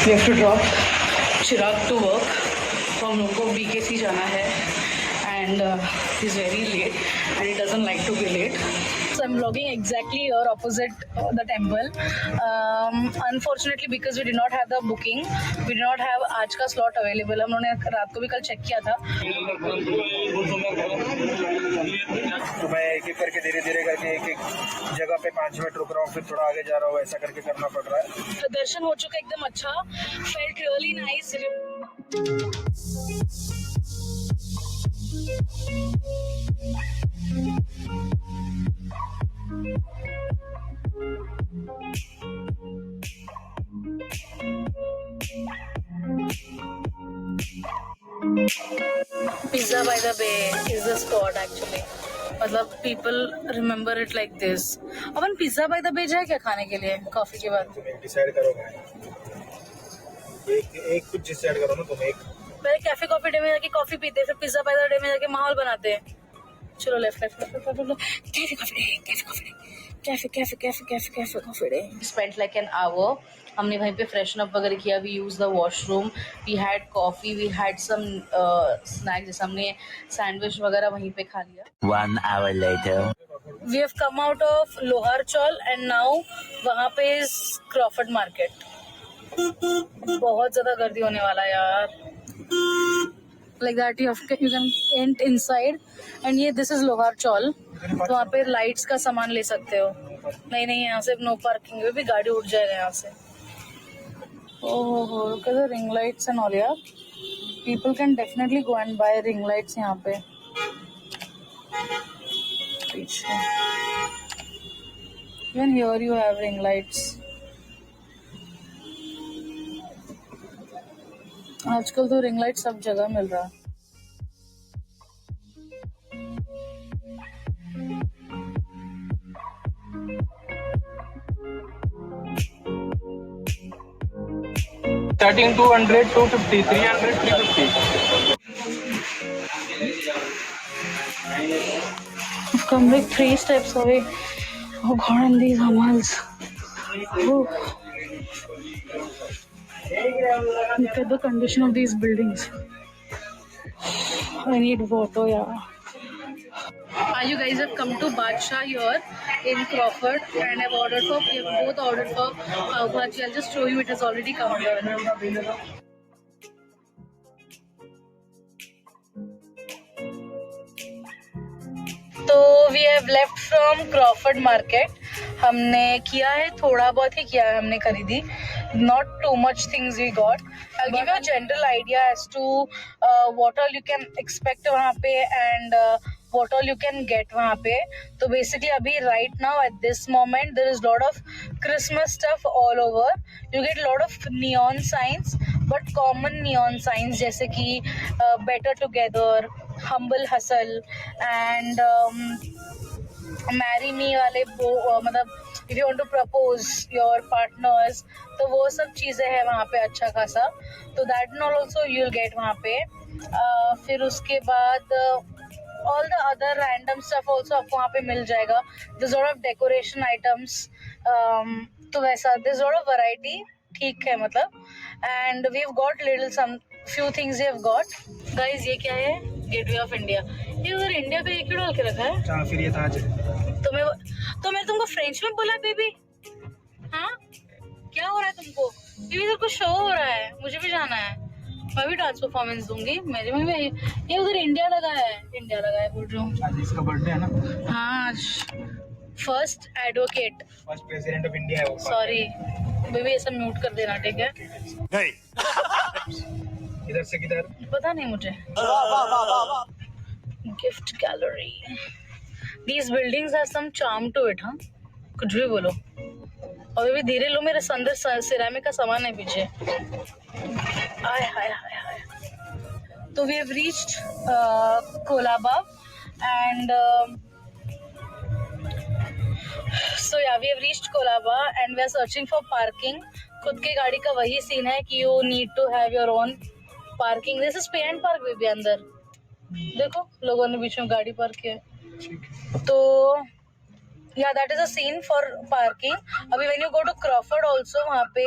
We have to drop Chirag to work. तो हम लोग को BKC जाना है and he's very late and he doesn't like to be late. So I'm vlogging exactly here opposite the temple. Unfortunately because we did not have the booking, we did not have आज का slot available. हम लोगों ने रात को भी कल check किया था. तो मैं एक एक करके धीरे धीरे करके एक एक जगह पे 5 मिनट रुक रहा हूँ, फिर थोड़ा आगे जा रहा हूँ, ऐसा करके करना पड़ रहा है. तो दर्शन हो चुका एकदम अच्छा. Felt really nice. Pizza by the Bay is the spot actually. मतलब people remember it like this. अपन पिज्जा बाय द बे जाए क्या खाने के लिए कॉफी के बाद? डिसाइड करो भाई. एक कुछ डिसाइड करो ना तुम. एक पहले कैफे कॉफी डे में जाके कॉफी पीते, फिर पिज्जा बाय द डे में जाके माहौल बनाते हैं. चलो left left left cafe coffee day, cafe coffee day, cafe coffee day. Spent like an hour. हमने वहीं पे फ्रेशन अप वगैरह किया. We use the washroom, we had coffee, we had some snacks, जैसे हमने सैंडविच वगैरह वहीं पे खा लिया. 1 hour later. We have come out of लोहारचौल and now वहाँ पे is क्रॉफर्ड मार्केट. बहुत ज्यादा गर्दी होने वाला है यार. Like that you can enter inside and ये this is लोहारचौल. तो वहाँ पे लाइट्स का सामान ले सकते हो. नहीं यहाँ से नो पार्किंग है, भी गाड़ी उठ जाएगा यहाँ से. ओह look at the ring lights and all यार. People can definitely go and buy ring lights यहाँ पे. पीछे even here you have ring lights. आजकल तो रिंग लाइट सब जगह मिल रहा है. Starting 200, 250, 300, 350. I've come like 3 steps away. Oh God, and these Hamals. Oh. Look at the condition of these buildings. I need water, yeah. You guys have come to Badshah here in Crawford and I've ordered for, we have both ordered for pav bhaji. I'll just show you, it has already come here. तो we have left from Crawford Market. हमने किया है, थोड़ा बहुत ही किया है हमने खरीदी. Not too much things we got. I'll give you a general idea as to what all you can expect वहाँ पे and what all you can get वहाँ पे. तो basically अभी right now at this moment there is lot of Christmas stuff all over. You get lot of neon signs, but common neon signs जैसे कि better together, humble hustle and marry me वाले मतलब if you want to propose your partners, तो वो सब चीज़ें हैं वहाँ पे अच्छा खासा. तो that and all also you'll get वहाँ पे. फिर उसके बाद all the other random stuff also आपको वहाँ पे मिल जाएगा. There's a lot of decoration items. तो वैसा there's a lot of variety. ठीक है मतलब. And we've got some few things we have got. Guys ये क्या है? Gateway of India. ये उधर इंडिया पे क्यों डाल के रखा है? फिर ये ताज है. तो मैंने तुमको फ्रेंच में बोला बेबी. हाँ क्या हो रहा है तुमको? बेबी इधर कुछ शो हो रहा है, मुझे भी जाना है. मैं भी डांस परफॉर्मेंस दूंगी. मेरे में भी ये उधर इंडिया लगा है बोल रहा हूँ. आज इसका बर्थडे है ना. हाँ first advocate, first president of India है वो. सॉरी बेबी ऐसा म्यूट कर देना ठीक है. नहीं. इधर से किधर पता नहीं मुझे. Gift gallery. These buildings have some charm to it, हाँ कुछ भी बोलो. और भी धीरे लो, मेरे अंदर सिरामिक का सामान है पीछे. हाय हाय हाय हाय. तो we have reached Colaba and so yeah we have reached Colaba and we are searching for parking. खुद की गाड़ी का वही सीन है कि you need to have your own parking. This is pay and park baby. अंदर देखो लोगों ने बीच में गाड़ी पार्क किया. तो Yeah, that is a scene for parking. अभी when you go to Crawford also वहाँ पे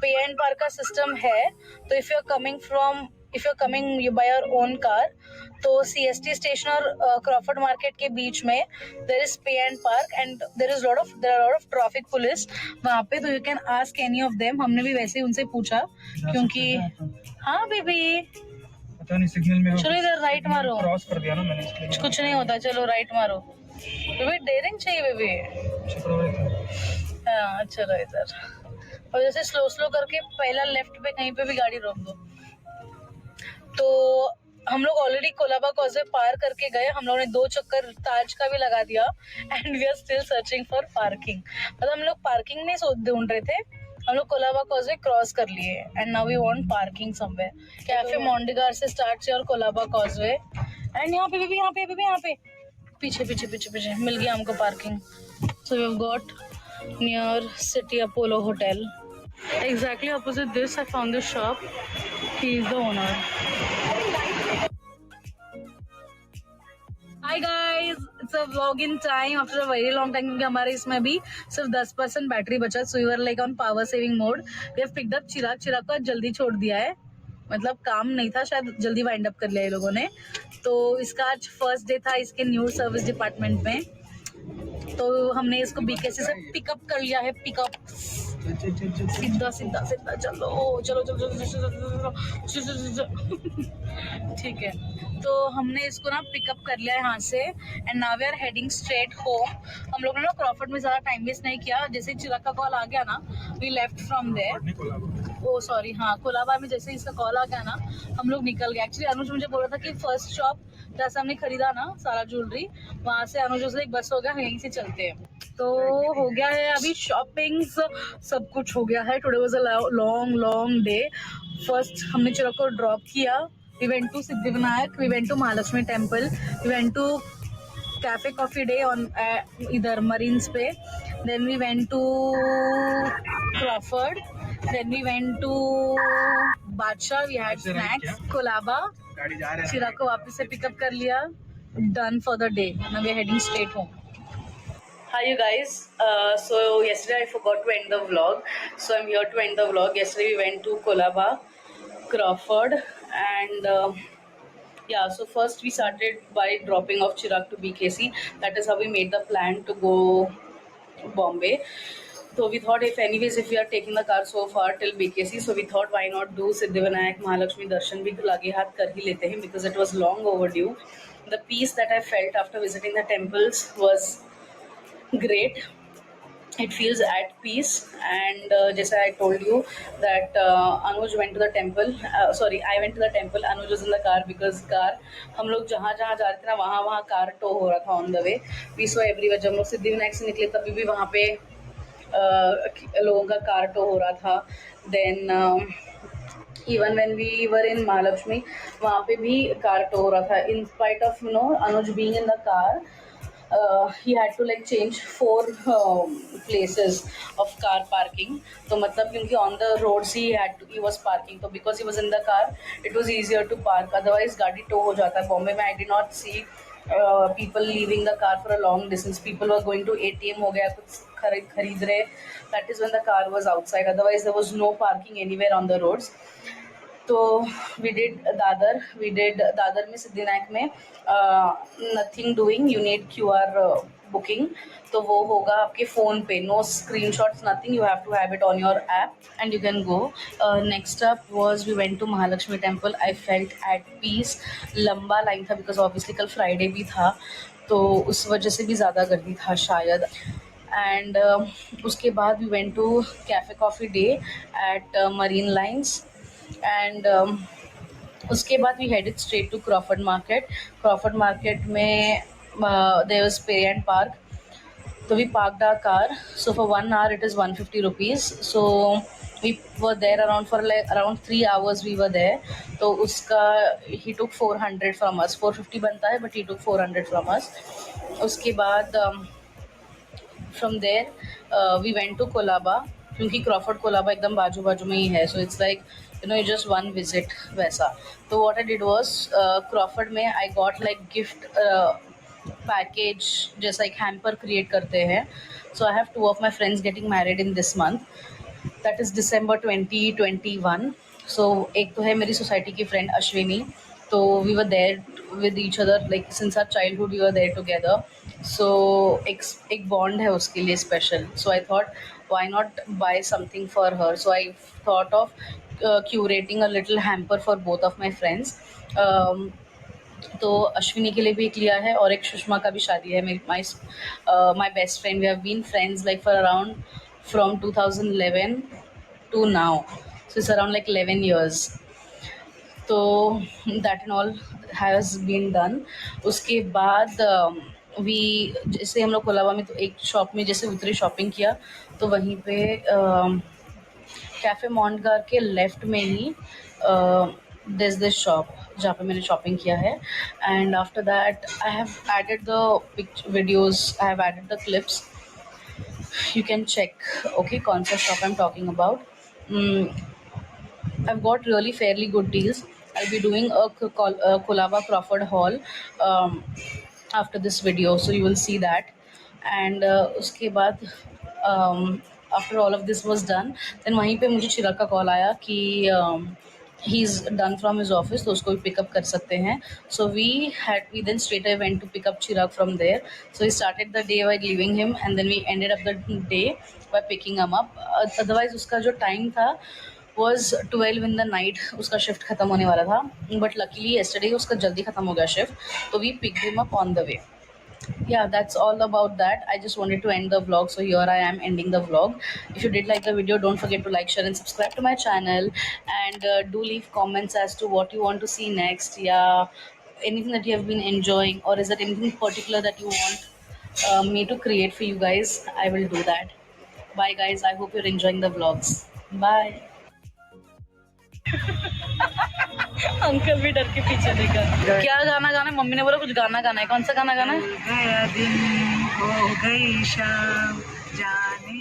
pay and park का system है. तो if you're coming you by your own car, तो CST station और Crawford market के बीच में there is pay and park and there are a lot of traffic police वहाँ पे. तो you can ask any of them. हमने भी वैसे ही उनसे पूछा क्योंकि हाँ बेबी पता नहीं सिग्नल में चलो इधर राइट मारो. क्रॉस कर दिया ना मैंने इसलिए कुछ नहीं होता, चलो राइट मारो. बेबी डेयरिंग चाहिए बेबी. हाँ चलो इधर. और जैसे स्लो स्लो करके पहला लेफ्ट पे कहीं पे भी गाड़ी रोक दो. तो हम लोग ऑलरेडी कोलाबा कॉजवे पार करके गए. हम लोगों ने 2 चक्कर ताज का भी लगा दिया and we are still searching for parking. मतलब हम लोग पार्किंग नहीं ढूंढ रहे थे, हम लोग कोलाबा कॉजवे क्रॉस कर लिए and now we want parking somewhere. Cafe Mondegar से स्टार्ट से और कोलाबा कॉजवे एंड यहाँ पे भी यहाँ पे पीछे पीछे पीछे पीछे मिल गया हमको parking. So we have got near city Apollo hotel. Exactly opposite this, I found this shop. He is the owner. Hi guys, it's a vlog in time after a very long time क्योंकि हमारे इसमें भी सिर्फ 10% battery बचा. So we were like on power saving mode. We have picked up चिराग को जल्दी छोड़ दिया है. मतलब काम नहीं था, शायद जल्दी वाइंड अप कर लिया ये लोगों ने. तो इसका आज फर्स्ट डे था इसके न्यू सर्विस डिपार्टमेंट में. तो हमने इसको बीकेसी से पिकअप कर लिया है. पिकअप सीधा सीधा सीधा चलो चलो चलो चलो. ठीक है, तो हमने इसको ना पिकअप कर लिया है यहाँ से and now we are heading straight home. हम लोग ने ना क्रॉफर्ड में ज़्यादा टाइम वेस्ट नहीं किया. जैसे चिराग का कॉल आ गया ना we left from there. Oh sorry, हाँ कोलाबा में जैसे इसका कॉल आ गया ना हम लोग निकल गए. एक्चुअली अनुज मुझे बोल रहा था कि फर्स्ट शॉप जहाँ से हमने खरीदा ना सारा ज्वेलरी वहाँ से अनुज से एक बस हो गया, यहीं से चलते हैं. तो हो गया है अभी शॉपिंग, सब कुछ हो गया है. Today was a long day. First हमने चिराग को ड्रॉप किया. We went to Siddhivinayak, we went to Mahalakshmi temple, we went to cafe coffee day on इधर मरीन्स पे. Then we went to Crawford, then we went to बादशाह, we had snacks. Colaba चिराग को वापस से pickup कर लिया. Done for the day. Now we are heading straight home. Hi you guys, so yesterday I forgot to end the vlog, so I'm here to end the vlog. Yesterday we went to Colaba, Crawford, and yeah, so first we started by dropping off Chirag to BKC. That is how we made the plan to go Bombay. So we thought if we are taking the car so far till BKC, so we thought why not do Siddhivinayak Mahalakshmi Darshan bhi lage haath kar hi lete hain, because it was long overdue. The peace that I felt after visiting the temples was great. It feels at peace. And just I told you that Anuj went to the temple. I went to the temple. Anuj was in the car because car हम लोग जहाँ जहाँ जा रहे थे ना वहाँ car to हो रहा था on the way. We saw everywhere. जब हम लोग सिद्धिविनायक से निकले तभी भी वहाँ पे लोगों का कार टो हो रहा था. Then even when we were in Mahalakshmi वहाँ पे भी कार टो हो रहा था. In spite of Anuj being in the car, he had to like change 4 places of car parking. तो मतलब क्योंकि on the roads he was parking, तो because he was in the car it was easier to park. Otherwise गाड़ी to हो जाता है. बॉम्बे में I did not see people leaving the car for a long distance. People were going to ATM हो गया कुछ खरीद रहे. That is when the car was outside. Otherwise there was no parking anywhere on the roads. तो we did Dadar में सिद्धिविनायक में nothing doing, you need QR booking. तो वो होगा आपके फ़ोन पे. No screenshots, nothing. You have to have it on your app and you can go. Next up was we went to Mahalakshmi temple. I felt at peace. लंबा line था because obviously कल Friday भी था तो उस वजह से भी ज़्यादा गर्दी था शायद. एंड उसके बाद we went to Cafe Coffee Day at Marine Lines. And उसके बाद we headed straight to Crawford Market में there was pay and park. तो we parked our car. So for 1 hour it is 150 rupees. So we were there around 3 hours we were there. तो उसका he took 400 from us. 450 बनता है but he took 400 from us. उसके बाद from there we went to Colaba क्योंकि Crawford Colaba एकदम बाजू में ही है. So it's like just one visit वैसा. तो what I did was Crawford में I got like gift package जैसा एक हैम्पर क्रिएट करते हैं. So I have 2 of my friends getting married in this month, that is December 2021. So एक तो है मेरी सोसाइटी की फ्रेंड अश्विनी, तो we were there with each other like since our childhood we were there together. So एक bond है उसके लिए special. So I thought why not buy something for her. So I thought of curating a little hamper for both of my friends. तो अश्विनी के लिए भी एक लिया है और एक सुषमा का भी शादी है. मेरी my best friend, we have been friends like for around from 2011 to now, so it's around like 11 years. तो that and all has been done. उसके बाद वी जैसे हम लोग कोलाबा में तो एक शॉप में जैसे उतरे शॉपिंग किया, तो वहीं पे कैफ़े मॉन्टगार के लेफ्ट में ही दिस शॉप जहाँ पे मैंने शॉपिंग किया है. And after that I have added the videos, I have added the clips. You can check, okay, कौन सा shop I'm talking about. I've got really fairly good deals. I'll be doing a Colaba Crawford haul after this video, so you will see that. And उसके बाद after all of this was done, then वहीं पे मुझे चिराग का call आया कि he is done from his office, तो उसको भी पिकअप कर सकते हैं. So we then straight away went to pick up Chirag from there. So we started the day by leaving him, and then we ended up the day by picking him up. Otherwise उसका जो time था was 12 in the night, उसका shift खत्म होने वाला था. But luckily yesterday उसका जल्दी खत्म हो गया शिफ्ट, तो we picked him up on the way. Yeah, that's all about that. I just wanted to end the vlog, so here I am ending the vlog. If you did like the video, don't forget to like, share and subscribe to my channel, and do leave comments as to what you want to see next. Yeah, anything that you have been enjoying, or is there anything particular that you want me to create for you guys? I will do that. Bye guys, I hope you're enjoying the vlogs. Bye. Uncle भी डर के पीछे देखा. क्या गाना गाना है? Mummy ने बोला कुछ गाना गाना है. कौन सा गाना गाना है? गया दिन हो गई शाम, जाने